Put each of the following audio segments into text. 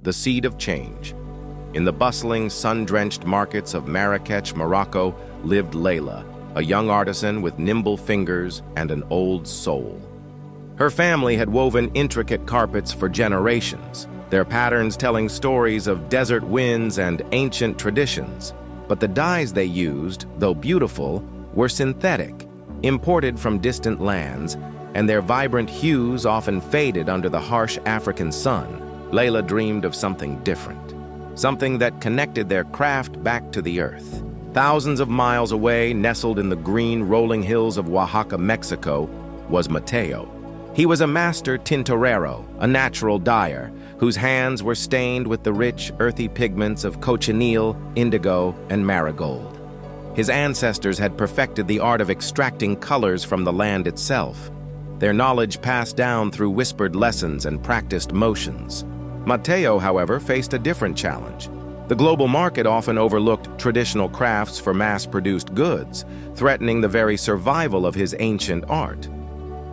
the seed of change. In the bustling, sun-drenched markets of Marrakech, Morocco, lived Layla, a young artisan with nimble fingers and an old soul. Her family had woven intricate carpets for generations, their patterns telling stories of desert winds and ancient traditions. But the dyes they used, though beautiful, were synthetic, imported from distant lands, and their vibrant hues often faded under the harsh African sun. Layla dreamed of something different, something that connected their craft back to the earth. Thousands of miles away, nestled in the green, rolling hills of Oaxaca, Mexico, was Mateo. He was a master tintorero, a natural dyer, whose hands were stained with the rich, earthy pigments of cochineal, indigo, and marigold. His ancestors had perfected the art of extracting colors from the land itself, their knowledge passed down through whispered lessons and practiced motions. Mateo, however, faced a different challenge. The global market often overlooked traditional crafts for mass-produced goods, threatening the very survival of his ancient art.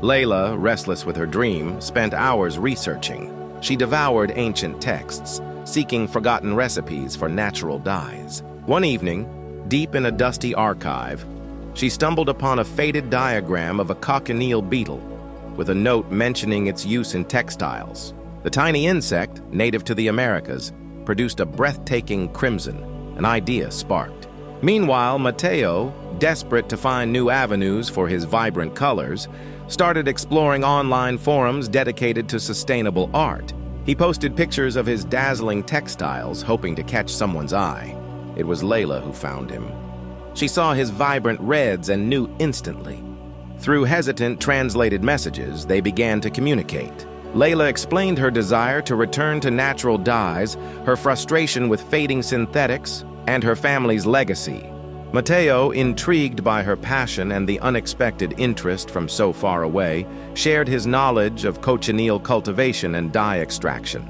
Layla, restless with her dream, spent hours researching. She devoured ancient texts, seeking forgotten recipes for natural dyes. One evening, deep in a dusty archive, she stumbled upon a faded diagram of a cochineal beetle, with a note mentioning its use in textiles. The tiny insect, native to the Americas, produced a breathtaking crimson. An idea sparked. Meanwhile, Mateo, desperate to find new avenues for his vibrant colors, started exploring online forums dedicated to sustainable art. He posted pictures of his dazzling textiles, hoping to catch someone's eye. It was Layla who found him. She saw his vibrant reds and knew instantly. Through hesitant translated messages, they began to communicate. Layla explained her desire to return to natural dyes, her frustration with fading synthetics, and her family's legacy. Mateo, intrigued by her passion and the unexpected interest from so far away, shared his knowledge of cochineal cultivation and dye extraction.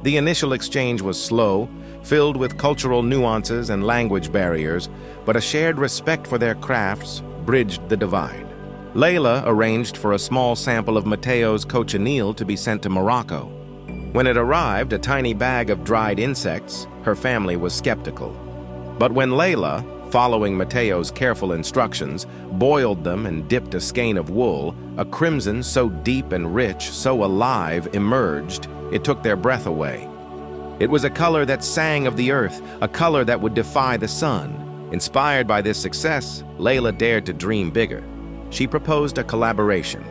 The initial exchange was slow, filled with cultural nuances and language barriers, but a shared respect for their crafts bridged the divide. Layla arranged for a small sample of Mateo's cochineal to be sent to Morocco. When it arrived, a tiny bag of dried insects, her family was skeptical. But when Layla, following Mateo's careful instructions, boiled them and dipped a skein of wool, a crimson so deep and rich, so alive, emerged, it took their breath away. It was a color that sang of the earth, a color that would defy the sun. Inspired by this success, Layla dared to dream bigger. She proposed a collaboration.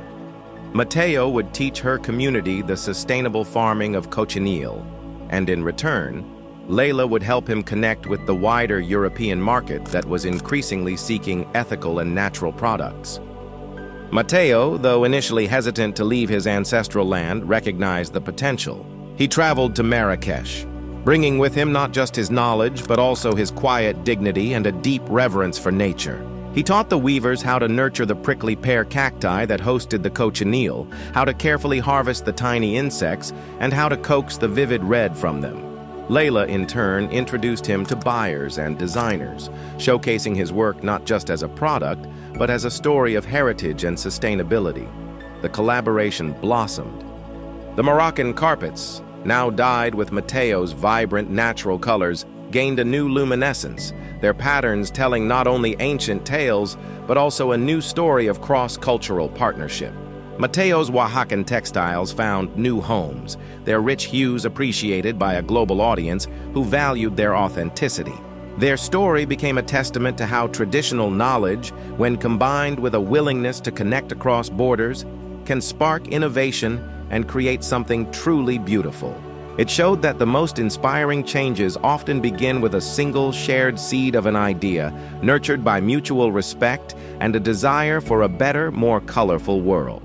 Mateo would teach her community the sustainable farming of cochineal, and in return, Layla would help him connect with the wider European market that was increasingly seeking ethical and natural products. Mateo, though initially hesitant to leave his ancestral land, recognized the potential. He traveled to Marrakech, bringing with him not just his knowledge, but also his quiet dignity and a deep reverence for nature. He taught the weavers how to nurture the prickly pear cacti that hosted the cochineal, how to carefully harvest the tiny insects, and how to coax the vivid red from them. Layla, in turn, introduced him to buyers and designers, showcasing his work not just as a product, but as a story of heritage and sustainability. The collaboration blossomed. The Moroccan carpets, now dyed with Mateo's vibrant natural colors, gained a new luminescence, their patterns telling not only ancient tales, but also a new story of cross-cultural partnership. Mateo's Oaxacan textiles found new homes, their rich hues appreciated by a global audience who valued their authenticity. Their story became a testament to how traditional knowledge, when combined with a willingness to connect across borders, can spark innovation and create something truly beautiful. It showed that the most inspiring changes often begin with a single shared seed of an idea, nurtured by mutual respect and a desire for a better, more colorful world.